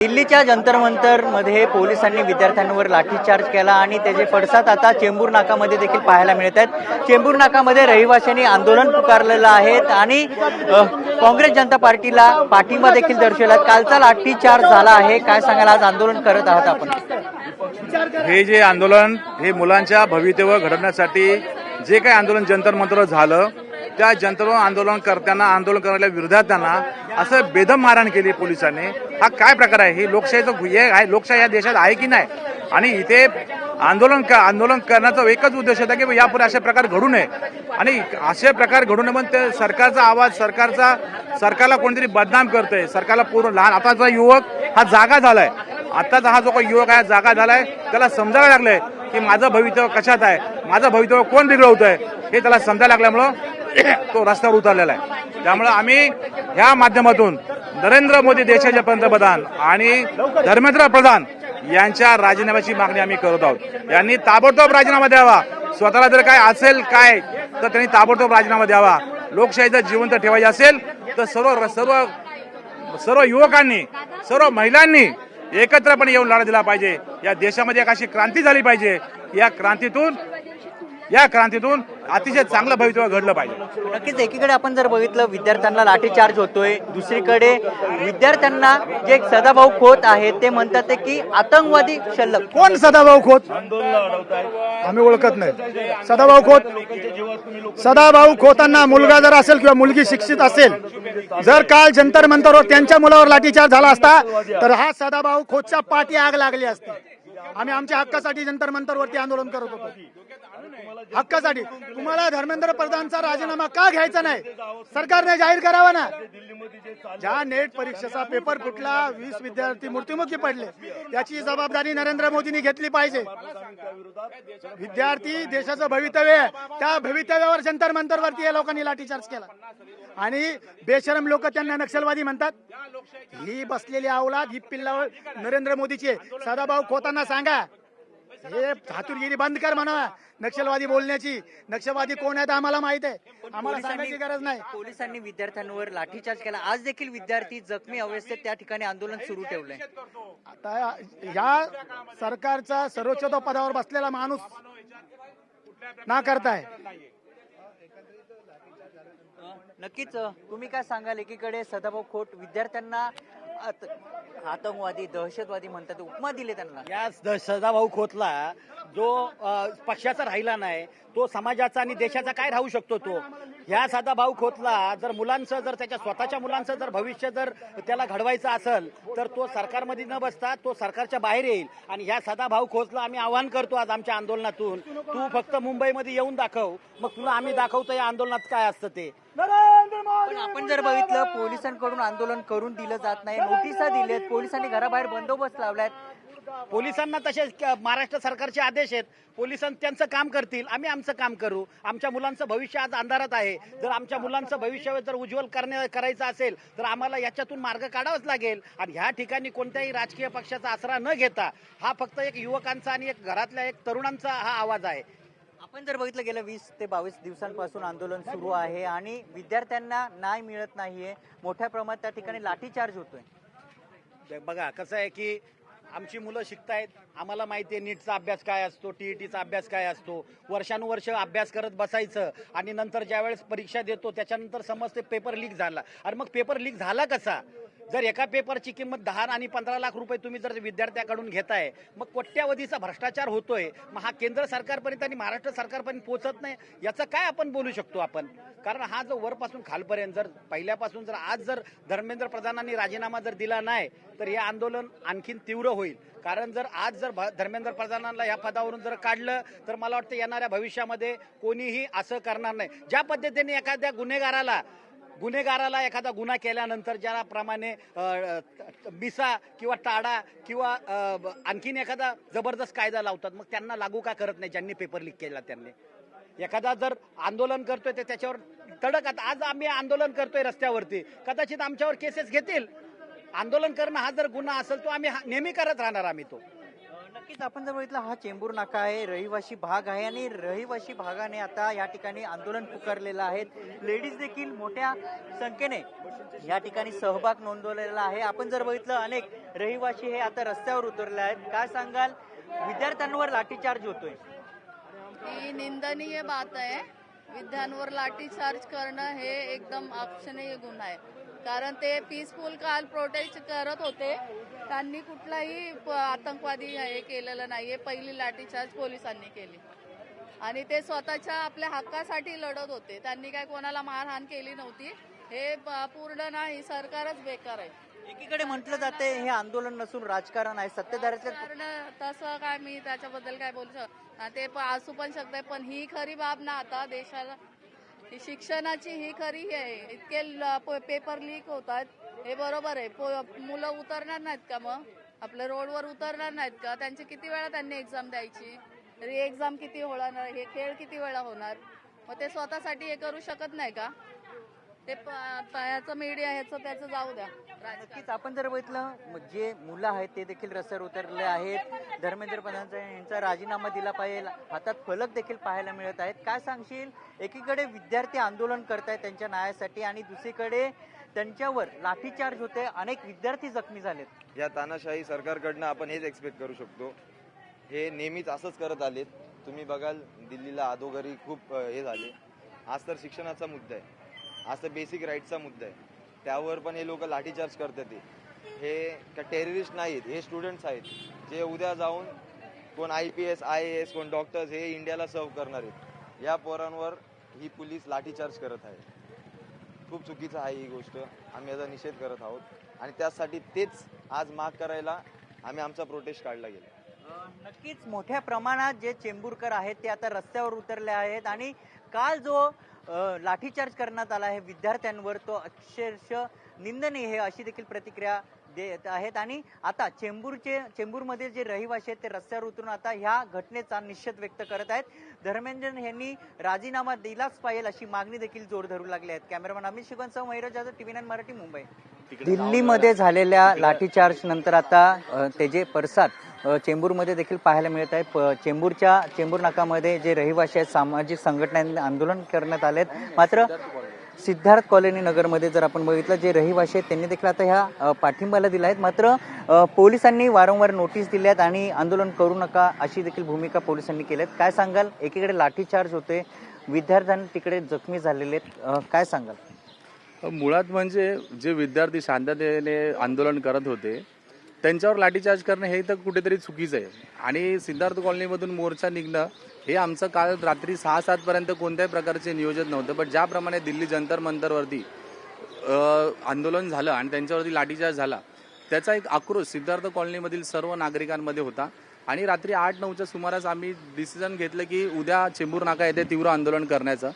दिल्लीच्या जंतर मंतर मध्ये पोलिसांनी विद्यार्थ्यांवर लाठीचार्ज केला आणि त्याचे पडसाद आता चेंबूर नाकामध्ये देखील पाहायला मिळत आहेत। चेंबूर नाकामध्ये रहिवाशांनी आंदोलन पुकारलेलं आहे आणि काँग्रेस जनता पार्टीला पाठिंबा देखील दर्शवला। कालचा लाठीचार्ज झाला आहे, काय सांगाल? आज आंदोलन करत आहात आपण? हे जे आंदोलन हे मुलांच्या भवितव्य घडवण्यासाठी जे काही आंदोलन जंतर मंतर झालं, त्या जंतर आंदोलन करणाऱ्या विद्यार्थ्यांना असं बेदम मारहाण केली पोलिसांनी। हा काय प्रकार आहे? ही लोकशाहीचं हे आहे? लोकशाही या देशात आहे की नाही? आणि इथे आंदोलन करण्याचा एकच उद्देश होता की यापुढे असे प्रकार घडू नये आणि असे प्रकार घडू नये म्हणून ते सरकारचा आवाज सरकारला कोणतरी बदनाम करतोय। सरकारला पूर्ण लहान आताचा युवक हा जागा झालाय, आताचा हा जो काही युवक आहे जागा झालाय, त्याला समजायला लागलंय की माझं भवितव्य कशात आहे, माझं भवितव्य कोण बिघडवतोय हे त्याला समजायला लागल्यामुळं तो रस्त्यावर उतरलेला आहे। त्यामुळे आम्ही ह्या माध्यमातून नरेंद्र मोदी देशाचे पंतप्रधान आणि धर्मेंद्र प्रधान यांच्या राजीनाम्याची मागणी आम्ही करत आहोत। यांनी ताबडतोब राजीनामा द्यावा। स्वतःला जर काय असेल काय तर त्यांनी ताबडतोब राजीनामा द्यावा। लोकशाहीचं जिवंत ठेवायचं असेल तर सर्व युवकांनी, सर्व महिलांनी एकत्रपणे येऊन लढा दिला पाहिजे। या देशामध्ये एक अशी क्रांती झाली पाहिजे, या क्रांतीतून अतिशय चांगलं भवितव्य घडलं पाहिजे। नक्कीच एकीकडे आपण जर बघितलं विद्यार्थ्यांना लाठीचार्ज होतोय, दुसरीकडे विद्यार्थ्यांना जे सदाभाऊ खोत आहे ते म्हणतात की आतंकवादी शल्लक। कोण सदाभाऊ खोत? आम्ही ओळखत नाही सदाभाऊ खोतांना मुलगा जर असेल किंवा मुलगी शिक्षित असेल, जर काल जंतर मंतरवर त्यांच्या मुलावर लाठीचार्ज झाला असता तर हा सदाभाऊ खोतच्या पाठी आग लागली असती। आम्ही आमच्या हक्कासाठी जंतर मंतरवरती आंदोलन करत होतो, हक्कासाठी। तुम्हाला धर्मेंद्र प्रधानचा राजीनामा का घ्यायचा नाही? सरकारने जाहीर करावा ना। ज्या नेट परीक्षेचा पेपर फुटला, 20 विद्यार्थी मृत्युमुखी पडले, याची जबाबदारी नरेंद्र मोदींनी घेतली पाहिजे। विद्यार्थी देशाचं भवितव्य आहे, त्या भवितव्यावर जंतर मंतरवरती या लोकांनी लाठीचार्ज केला आणि बेशरम लोक त्यांना नक्षलवादी म्हणतात। ही बसलेली अवलाद, ही पिल्ला नरेंद्र मोदीची। सदाभाऊ खोतांना सांगा हे चातुर्गिरी बंद कर म्हणा, नक्षलवादी बोलण्याची। नक्षलवादी कोण आहेत आम्हाला माहित आहे, आम्हाला सांगायची गरज नाही। पोलिसांनी विद्यार्थ्यांवर लाठीचार्ज केला, आज देखील विद्यार्थी जखमी अवस्थेत त्या ठिकाणी आंदोलन सुरू ठेवलंय। आता या सरकारचा सर्वोच्च पदावर बसलेला माणूस ना करताय। नक्कीच तुम्ही काय सांगाल? एकीकडे सदाभाऊ खोत विद्यार्थ्यांना आतंकवादी, दहशतवादी म्हणतात, उपमा दिले त्यांना। या सदाभाऊ खोतला जो पक्षाचा राहिला नाही, तो समाजाचा आणि देशाचा काय राहू शकतो? तो ह्या सदाभाऊ खोतला जर मुलांचं, जर त्याच्या स्वतःच्या मुलांचं जर भविष्य जर त्याला घडवायचं असेल तर तो सरकारमध्ये न बसता तो सरकारच्या बाहेर येईल। आणि ह्या सदाभाऊ खोतला आम्ही आवाहन करतो आज आमच्या आंदोलनातून, तू फक्त मुंबईमध्ये येऊन दाखव, मग तुला आम्ही दाखवतो या आंदोलनात काय असतं ते। पण आपण जर बघितलं पोलिसांकडून आंदोलन करून दिलं जात नाही, नोटिसा दिल्यात, पोलिसांनी घराबाहेर बंदोबस्त लावलाय। पोलिसांना तसे महाराष्ट्र सरकारचे आदेश आहेत, पोलिसांनी त्यांचं काम करतील, आम्ही आमचं काम करू। आमच्या मुलांचं भविष्य आज अंधारात आहे, जर आमच्या मुलांचं भविष्य जर उज्ज्वल करायचं असेल तर आम्हाला याच्यातून मार्ग काढावाच लागेल। आणि ह्या ठिकाणी कोणत्याही राजकीय पक्षाचा आसरा न घेता हा फक्त एक युवकांचा आणि एक घरातल्या एक तरुणांचा हा आवाज आहे। आपण जर बघितलं गेल्या 20 ते 22 दिवसांपासून आंदोलन सुरू आहे आणि विद्यार्थ्यांना न्याय मिळत नाहीये, मोठ्या प्रमाणात त्या ठिकाणी लाठीचार्ज होतोय। बघा कसं आहे की आमची मुलं शिकतायत, आम्हाला माहिती आहे नीटचा अभ्यास काय असतो, टीईटीचा अभ्यास काय असतो। वर्षानुवर्ष अभ्यास करत बसायचं आणि नंतर ज्यावेळेस परीक्षा देतो त्याच्यानंतर समजते पेपर लीक झाला। आणि मग पेपर लीक झाला कसा? जर एका पेपरची किंमत 10 आणि 15 लाख रुपये तुम्ही जर विद्यार्थ्याकडून घेताय, मग कोट्यावधीचा भ्रष्टाचार होतोय। मग हा केंद्र सरकारपर्यंत आणि महाराष्ट्र सरकारपर्यंत पोहोचत नाही, याचं काय आपण बोलू शकतो आपण? कारण हा जो वरपासून खालपर्यंत जर पहिल्यापासून जर आज जर धर्मेंद्र प्रधानांनी राजीनामा जर दिला नाही तर हे आंदोलन आणखीन तीव्र होईल। कारण जर आज जर धर्मेंद्र प्रधानांना या पदावरून जर काढलं तर मला वाटतं येणाऱ्या भविष्यामध्ये कोणीही असं करणार नाही। ज्या पद्धतीने एखाद्या गुन्हेगाराला एखादा गुन्हा केल्यानंतर ज्याप्रमाणे मिसा किंवा टाडा किंवा आणखीन एखादा जबरदस्त कायदा लावतात, मग त्यांना लागू का करत नाही? ज्यांनी पेपर लीक केला त्यांनी। एखादा जर आंदोलन करतोय तर त्याच्यावर तडक, आज आम्ही आंदोलन करतोय रस्त्यावरती, कदाचित आमच्यावर केसेस घेतील। आंदोलन करणं हा जर गुन्हा असेल तो आम्ही नेहमी करत राहणार आम्ही तो। नक्कीच आपण जर बघितलं हा चेंबूर नाका आहे, रहिवासी भाग आहे आणि रहिवासी भागाने आता या ठिकाणी आंदोलन पुकारलेलं आहे. लेडीज देखील मोठ्या संख्येने या ठिकाणी सहभाग नोंदवलेला आहे. आपण जर बघितलं अनेक रहिवासी हे आता रस्त्यावर उतरले आहेत. काय सांगाल, विद्यार्थ्यांवर लाठीचार्ज होतोय? ही निंदनीय बात आहे. विद्यार्थ्यांवर लाठीचार्ज करणं हे एकदम अक्षणीय गुन्हा आहे. कारण ते पीसफुल काल प्रोटेस्ट करत होते, त्यांनी कुठलाही आतंकवादी हे केलेलं नाहीये. पहिली लाठीचार्ज पोलिसांनी केली आणि ते स्वतःच्या आपल्या हक्कासाठी लढत होते. त्यांनी काय कोणाला मारहाण केली नव्हती. हे पूर्ण नाही, सरकारच बेकार आहे. एकीकडे म्हटलं जाते हे आंदोलन नसून राजकारण आहे, सत्तेधाऱ्याचं कारण तसं काय मी त्याच्याबद्दल काय बोलू शकत ते असू पण शकते. पण ही खरी बाब ना आता देशाला शिक्षणाची ही खरी आहे. इतके पेपर लीक होतात हे बरोबर आहे. मुलं उतरणार नाहीत का? मग आपल्या रोडवर उतरणार नाहीत का? त्यांची किती वेळा त्यांनी एक्झाम द्यायची? री एक्झाम किती होणार? हे खेळ किती वेळा होणार? मग ते स्वतःसाठी हे करू शकत नाही का? ते ह्याचं मीडिया ह्याचं त्याचं जाऊ द्या. नक्कीच आपण जर बघितलं जे मुलं आहेत ते देखील रस्त्यावर उतरले आहेत. धर्मेंद्र प्रधान यांचा राजीनामा दिला पाहिजे, हातात फलक देखील पाहायला मिळत आहेत. काय सांगशील, एकीकडे विद्यार्थी आंदोलन करतायत त्यांच्या न्यायासाठी आणि दुसरीकडे त्यांच्यावर लाठीचार्ज होते, अनेक विद्यार्थी जखमी झालेत. या तानाशाही सरकारकडनं आपण हेच एक्सपेक्ट करू शकतो. हे नेहमीच असंच करत आलेत. तुम्ही बघाल दिल्लीला अधोगरी खूप हे झाले. आज तर शिक्षणाचा मुद्दा आहे, आज तर बेसिक राईटचा मुद्दा आहे, त्यावर पण हे लोक लाठीचार्ज करतात. हे का टेररिस्ट नाहीत, हे स्टुडंट्स आहेत जे उद्या जाऊन कोण IPS IAS कोण डॉक्टर्स हे इंडियाला सर्व करणार आहेत. या पोरांवर ही पोलीस लाठीचार्ज करत आहे. खूप चुकीचं आहे ही गोष्ट. आम्ही याचा निषेध करत आहोत आणि त्यासाठी तेच आज माग करायला आम्ही आमचा प्रोटेस्ट काढला गेला. नक्कीच मोठ्या प्रमाणात जे चेंबूरकर आहेत ते आता रस्त्यावर उतरले आहेत आणि काल जो लाठीचार्ज करण्यात आला आहे विद्यार्थ्यांवर तो अक्षरशः निंदनीय आहे अशी देखील प्रतिक्रिया देत आहेत. आणि आता चेंबूरमध्ये जे रहिवासी आहेत ते रस्त्यावर उतरून आता ह्या घटनेचा निषेध व्यक्त करत आहेत. धर्मेंद्र यांनी राजीनामा दिलाच पाहिजे अशी मागणी देखील जोर धरू लागली आहेत. कॅमेरामॅन अमित शिगवणसह महिराज जाधव, TV9 मराठी, मुंबई. दिल्लीमध्ये झालेल्या लाठीचार्ज नंतर आता त्याचे पडसाद चेंबूरमध्ये देखील पाहायला मिळत आहे. चेंबूर नाकामध्ये जे रहिवासी आहेत सामाजिक संघटनांनी आंदोलन करण्यात आलेत. मात्र सिद्धार्थ कॉलनी नगरमध्ये जर आपण बघितलं जे रहिवासी आहेत त्यांनी देखील आता ह्या पाठिंबाला दिला आहेत. मात्र पोलिसांनी वारंवार नोटीस दिल्यात आणि आंदोलन करू नका अशी देखील भूमिका पोलिसांनी केली आहे. काय सांगाल, एकीकडे लाठीचार्ज होते, विद्यार्थ्यांनी तिकडे जखमी झालेले आहेत, काय सांगाल? मुळात म्हणजे जे विद्यार्थी शांततेने आंदोलन करत होते त्यांच्यावर लाठीचार्ज करणं हे तर कुठेतरी चुकीचं आहे. आणि सिद्धार्थ कॉलनीमधून मोर्चा निघणं हे आमचं काल रात्री 6-7 पर्यंत कोणत्याही प्रकारचे नियोजन नव्हतं. पण ज्याप्रमाणे दिल्ली जंतर मंतरवरती आंदोलन झालं आणि त्यांच्यावरती लाठीचार्ज झाला त्याचा एक आक्रोश सिद्धार्थ कॉलनीमधील सर्व नागरिकांमध्ये होता. आणि रात्री 8-9च्या सुमारास आम्ही डिसिजन घेतलं की उद्या चेंबूर नाका येथे तीव्र आंदोलन करण्याचं.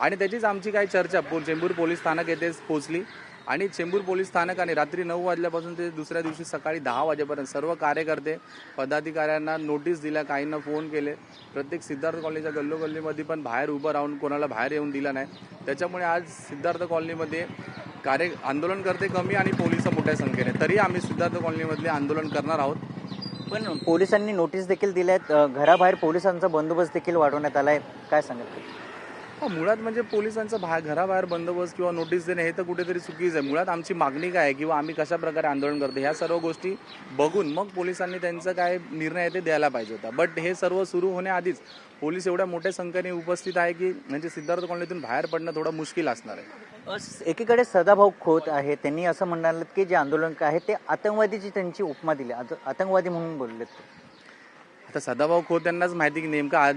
आणि त्याचीच आमची काही चर्चा चेंबूर पोलीस स्थानक येथे पोहोचली आणि चेंबूर पोलीस स्थानकाने रात्री 9 वाजल्यापासून ते दुसऱ्या दिवशी सकाळी 10 वाजेपर्यंत सर्व कार्यकर्ते पदाधिकाऱ्यांना नोटीस दिल्या, काहींना फोन केले. प्रत्येक सिद्धार्थ कॉलनीच्या गल्लोगल्लीमध्ये पण बाहेर उभं राहून कोणाला बाहेर येऊन दिला नाही. त्याच्यामुळे आज सिद्धार्थ कॉलनीमध्ये आंदोलनकर्ते कमी आणि पोलिस मोठ्या संख्येने, तरी आम्ही सिद्धार्थ कॉलनीमधले आंदोलन करणार आहोत. पण पोलिसांनी नोटीस देखील दिल्यात, घराबाहेर पोलिसांचा बंदोबस्त देखील वाढवण्यात आलाय, काय सांगत? मुळात म्हणजे पोलिसांचा घराबाहेर बंदोबस्त किंवा नोटीस देणे हे तर कुठेतरी चुकीचं आहे. मुळात आमची मागणी काय आहे किंवा आम्ही कशा प्रकारे आंदोलन करतो ह्या सर्व गोष्टी बघून मग पोलिसांनी त्यांचा काय निर्णय आहे ते द्यायला पाहिजे होता. बट हे सर्व सुरू होण्याआधीच पोलीस एवढ्या मोठ्या संख्येने उपस्थित आहे की म्हणजे सिद्धार्थ कॉलनीतून बाहेर पडणं थोडं मुश्किल असणार आहे. एकीकडे सदाभाऊ खोत आहे, त्यांनी असं म्हणाले की जे आंदोलक आहेत ते आतंकवादीची त्यांची उपमा दिली, आतंकवादी म्हणून बोललेत. आता सदाभाऊ खोत यांनाच माहिती की नेमका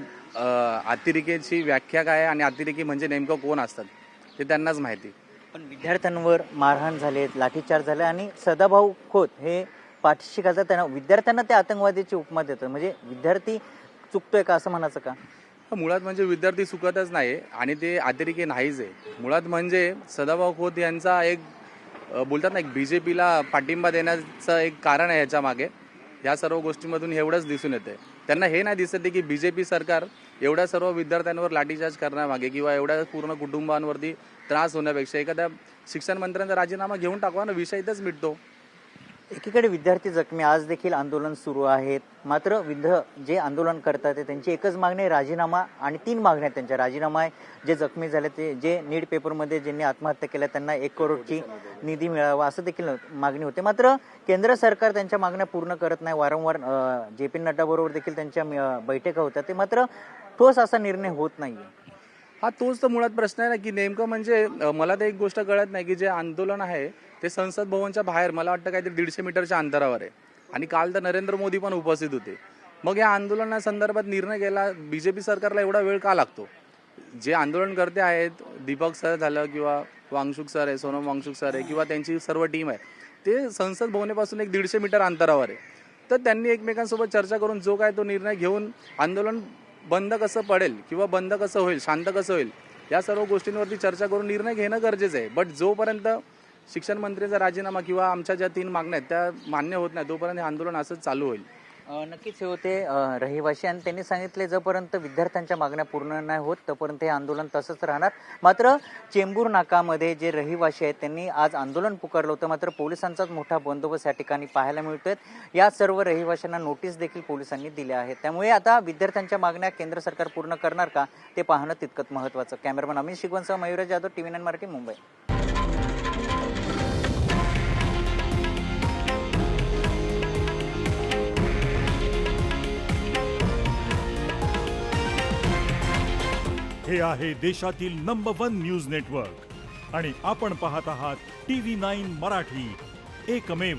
अतिरेकीची व्याख्या काय आणि अतिरेकी म्हणजे नेमकं कोण असतात ते त्यांनाच माहिती. पण विद्यार्थ्यांवर मारहाण झाले, लाठीचार्ज झाले आणि सदाभाऊ खोत हे पाठीशी घालतात, त्यांना विद्यार्थ्यांना ते आतंकवादीची उपमा देतात. म्हणजे विद्यार्थी चुकतोय का असं म्हणायचं का? मुळात म्हणजे विद्यार्थी चुकतच नाही आणि ते अतिरेकी नाहीच आहे. मुळात म्हणजे सदाभाऊ खोत यांचा एक बोलतात ना एक BJPला पाठिंबा देण्याचं एक कारण आहे याच्या मागे. या सर्व गोष्टींमधून एवढंच दिसून येते. त्यांना हे नाही दिसत की BJP सरकार एवढ्या सर्व विद्यार्थ्यांवर लाठीचार्ज करण्यामागे किंवा एवढ्या पूर्ण कुटुंबांवरती त्रास होण्यापेक्षा एखाद्या शिक्षण मंत्र्यांचा राजीनामा घेऊन टाकवा ना, विषय इथंच मिटतो. एकीकडे विद्यार्थी जखमी, आज देखील आंदोलन सुरू आहेत. मात्र जे आंदोलन करतात त्यांची एकच मागणी आहे, राजीनामा. आणि 3 मागण्या आहेत त्यांच्या. राजीनामा आहे, जे जखमी झाले ते, जे नीट पेपरमध्ये ज्यांनी आत्महत्या केल्या त्यांना 1 करोडची निधी मिळावा असं देखील मागणी होते. मात्र केंद्र सरकार त्यांच्या मागण्या पूर्ण करत नाही. वारंवार JP नड्डा बरोबर देखील त्यांच्या बैठका होत्या, ते मात्र ठोस असा निर्णय होत नाहीये. हा तोच तर मुळात प्रश्न आहे ना, की नेमकं म्हणजे मला तर एक गोष्ट कळत नाही की जे आंदोलन आहे ते संसद भवनच्या बाहेर मला वाटतं काहीतरी 150 मीटरच्या अंतरावर आहे. आणि काल तर नरेंद्र मोदी पण उपस्थित होते. मग या आंदोलनासंदर्भात निर्णय घ्यायला BJP सरकारला एवढा वेळ का लागतो? जे आंदोलनकर्ते आहेत, दीपक सर झालं किंवा वांगचुक सर आहे, सोनम वांगचुक सर आहे किंवा त्यांची सर्व टीम आहे, ते संसद भवनापासून 150 मीटर अंतरावर आहे. तर त्यांनी एकमेकांसोबत चर्चा करून जो काय तो निर्णय घेऊन आंदोलन बंद कसं पडेल किंवा बंद कसं होईल, शांत कसं होईल, या सर्व गोष्टींवरती चर्चा करून निर्णय घेणं गरजेचं आहे. बट जोपर्यंत शिक्षण मंत्रीचा राजीनामा किंवा आमच्या ज्या 3 मागण्या आहेत त्या मान्य होत नाही, तोपर्यंत हे आंदोलन असंच चालू होईल. नक्कीच हे होते रहिवासी, आणि त्यांनी सांगितले जोपर्यंत विद्यार्थ्यांच्या मागण्या पूर्ण नाही होत तोपर्यंत हे आंदोलन तसंच राहणार. मात्र चेंबूर नाकामध्ये जे रहिवासी आहेत त्यांनी आज आंदोलन पुकारलं होतं, मात्र पोलिसांचाच मोठा बंदोबस्त या ठिकाणी पाहायला मिळतोय. या सर्व रहिवाशांना नोटीस देखील पोलिसांनी दिल्या आहेत. त्यामुळे आता विद्यार्थ्यांच्या मागण्या केंद्र सरकार पूर्ण करणार का ते पाहणं तितकंच महत्त्वाचं. कॅमेरामन अमित शिगवणसह मयुराज जाधव, TV9 मराठी, मुंबई. हे आहे देशातील नंबर 1 न्यूज नेटवर्क आणि आपण पाहत आहात TV9 मराठी, एकमेव.